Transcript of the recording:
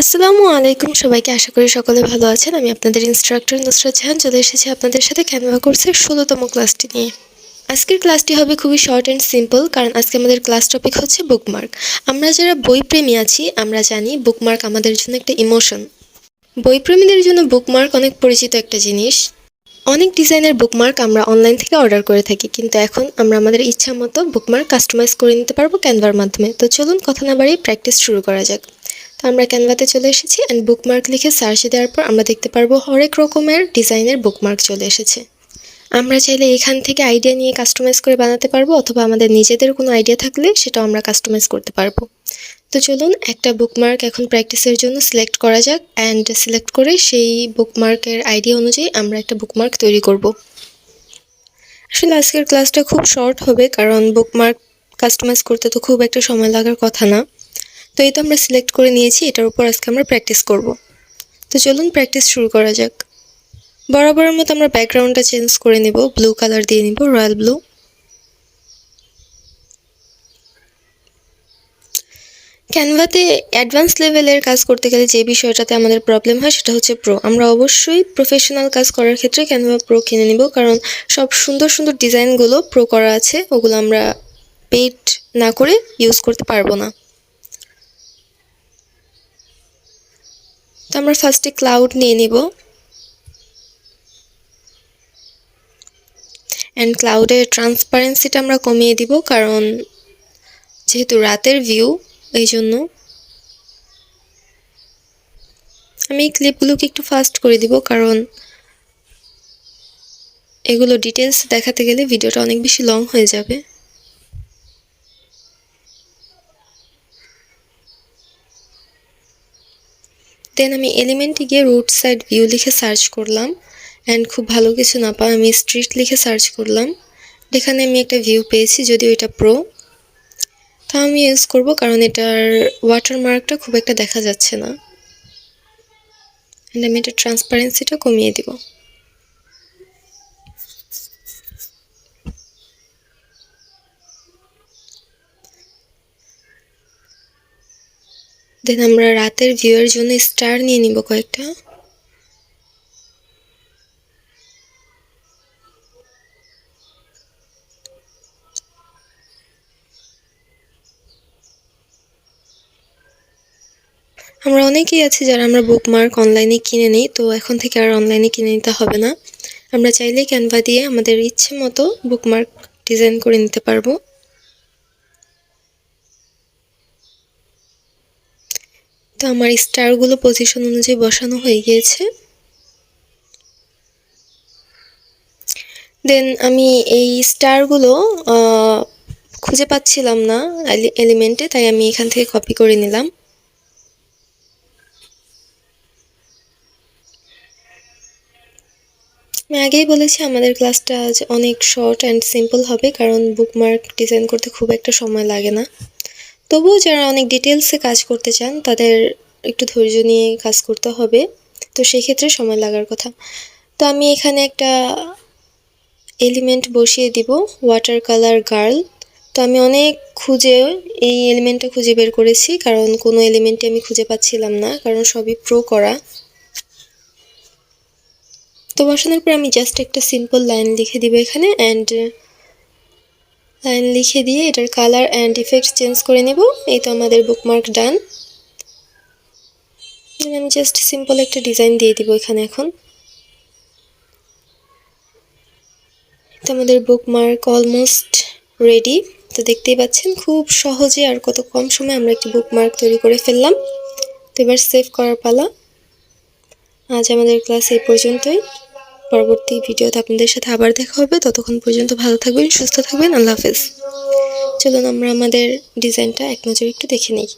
আসসালামু আলাইকুম সবাইকে, আশা করি সকলে ভালো আছেন। আমি আপনাদের ইনস্ট্রাক্টর নুসরাত জাহান চলে এসেছি আপনাদের সাথে ক্যানভা কোর্সের ১৬তম ক্লাসটি নিয়ে। আজকের ক্লাসটি হবে খুবই শর্ট অ্যান্ড সিম্পল, কারণ আজকে আমাদের ক্লাস টপিক হচ্ছে বুকমার্ক। আমরা যারা বইপ্রেমী আছি আমরা জানি বুকমার্ক আমাদের জন্য একটা ইমোশন। বইপ্রেমীদের জন্য বুকমার্ক অনেক পরিচিত একটা জিনিস। অনেক ডিজাইনের বুকমার্ক আমরা অনলাইন থেকে অর্ডার করে থাকি, কিন্তু এখন আমরা আমাদের ইচ্ছা মতো বুকমার্ক কাস্টমাইজ করে নিতে পারবো ক্যানভার মাধ্যমে। তো চলুন কথা না বাড়িয়ে প্র্যাকটিস শুরু করা যাক। তো আমরা ক্যানভাতে চলে এসেছি অ্যান্ড বুকমার্ক লিখে সার্চ দেওয়ার পর আমরা দেখতে পারবো হরেক রকমের ডিজাইনের বুকমার্ক চলে এসেছে। আমরা চাইলে এখান থেকে আইডিয়া নিয়ে কাস্টমাইজ করে বানাতে পারবো, অথবা আমাদের নিজেদের কোনো আইডিয়া থাকলে সেটাও আমরা কাস্টমাইজ করতে পারবো। তো চলুন একটা বুকমার্ক এখন প্র্যাকটিসের জন্য সিলেক্ট করা যাক, অ্যান্ড সিলেক্ট করে সেই বুকমার্কের আইডিয়া অনুযায়ী আমরা একটা বুকমার্ক তৈরি করব। আসলে আজকের ক্লাসটা খুব শর্ট হবে, কারণ বুকমার্ক কাস্টমাইজ করতে তো খুব একটা সময় লাগার কথা না। তো এই তো আমরা সিলেক্ট করে নিয়েছি, এটার উপর আজকে আমরা প্র্যাকটিস করব। তো চলুন প্র্যাকটিস শুরু করা যাক। বরাবরের মতো আমরা ব্যাকগ্রাউন্ডটা চেঞ্জ করে নেব, ব্লু কালার দিয়ে নিব, রয়্যাল ব্লু। ক্যানভাতে অ্যাডভান্স লেভেলের কাজ করতে গেলে যে বিষয়টাতে আমাদের প্রবলেম হয় সেটা হচ্ছে প্রো। আমরা অবশ্যই প্রফেশনাল কাজ করার ক্ষেত্রে ক্যানভা প্রো কিনে নিব, কারণ সব সুন্দর সুন্দর ডিজাইনগুলো প্রো করা আছে, ওগুলো আমরা পেইড না করে ইউজ করতে পারবো না। তো আমরা ফার্স্টে ক্লাউড নিয়ে নিব, অ্যান্ড ক্লাউডের ট্রান্সপারেন্সিটা আমরা কমিয়ে দিব, কারণ যেহেতু রাতের ভিউ এই জন্য। আমি এই ক্লিপগুলোকে একটু ফাস্ট করে দিব, কারণ এগুলো ডিটেলস দেখাতে গেলে ভিডিওটা অনেক বেশি লং হয়ে যাবে। দেন আমি এলিমেন্টে গিয়ে রুট সাইড ভিউ লিখে সার্চ করলাম, অ্যান্ড খুব ভালো কিছু না পাই আমি স্ট্রিট লিখে সার্চ করলাম। এখানে আমি একটা ভিউ পেয়েছি, যদিও এটা প্রো। তা আমি ইউজ করব, কারণ এটার ওয়াটারমার্কটা খুব একটা দেখা যাচ্ছে না। অ্যান্ড আমি এটার ট্রান্সপারেন্সিটা কমিয়ে দিব। দেন আমরা রাতের ভিউয়ের জন্য স্টার নিয়ে নিব কয়েকটা। আমরা অনেকেই আছি যারা আমরা বুকমার্ক অনলাইনে কিনে নিই, তো এখন থেকে আর অনলাইনে কিনে নিতে হবে না। আমরা চাইলেই ক্যানভা দিয়ে আমাদের ইচ্ছে মতো বুকমার্ক ডিজাইন করে নিতে পারবো। তো আমার স্টারগুলো পজিশন অনুযায়ী বসানো হয়ে গিয়েছে। দেন আমি এই স্টারগুলো খুঁজে পাচ্ছিলাম না এলিমেন্টে, তাই আমি এখান থেকে কপি করে নিলাম। আমি আগেই বলেছি আমাদের ক্লাসটা আজ অনেক শর্ট অ্যান্ড সিম্পল হবে, কারণ বুকমার্ক ডিজাইন করতে খুব একটা সময় লাগে না। তবুও যারা অনেক ডিটেলসে কাজ করতে চান তাদের একটু ধৈর্য নিয়ে কাজ করতে হবে, তো সেই ক্ষেত্রে সময় লাগার কথা। তো আমি এখানে একটা এলিমেন্ট বসিয়ে দিব, ওয়াটার কালার গার্ল। তো আমি অনেক খুঁজে এই এলিমেন্টটা খুঁজে বের করেছি, কারণ কোনো এলিমেন্টই আমি খুঁজে পাচ্ছিলাম না, কারণ সবই প্রো করা। তো বসানোর পর আমি জাস্ট একটা সিম্পল লাইন লিখে দিব এখানে, অ্যান্ড লাইন লিখে দিয়ে এটার কালার অ্যান্ড ইফেক্ট চেঞ্জ করে নেব। এই তো আমাদের বুকমার্ক ডান। আমি জাস্ট সিম্পল একটা ডিজাইন দিয়ে দিব এখানে এখন। তো আমাদের বুকমার্ক অলমোস্ট রেডি। তো দেখতেই পাচ্ছেন খুব সহজে আর কত কম সময়ে আমরা একটি বুকমার্ক তৈরি করে ফেললাম। তো এবার সেভ করার পালা। আজ আমাদের ক্লাস এই পর্যন্তই। পরবর্তী ভিডিওতে আপনাদের সাথে আবার দেখা হবে। ততক্ষণ পর্যন্ত ভালো থাকবেন, সুস্থ থাকবেন। আল্লাহ হাফেজ। চলুন আমরা আমাদের ডিজাইনটা এক নজরে একটু দেখে নিই।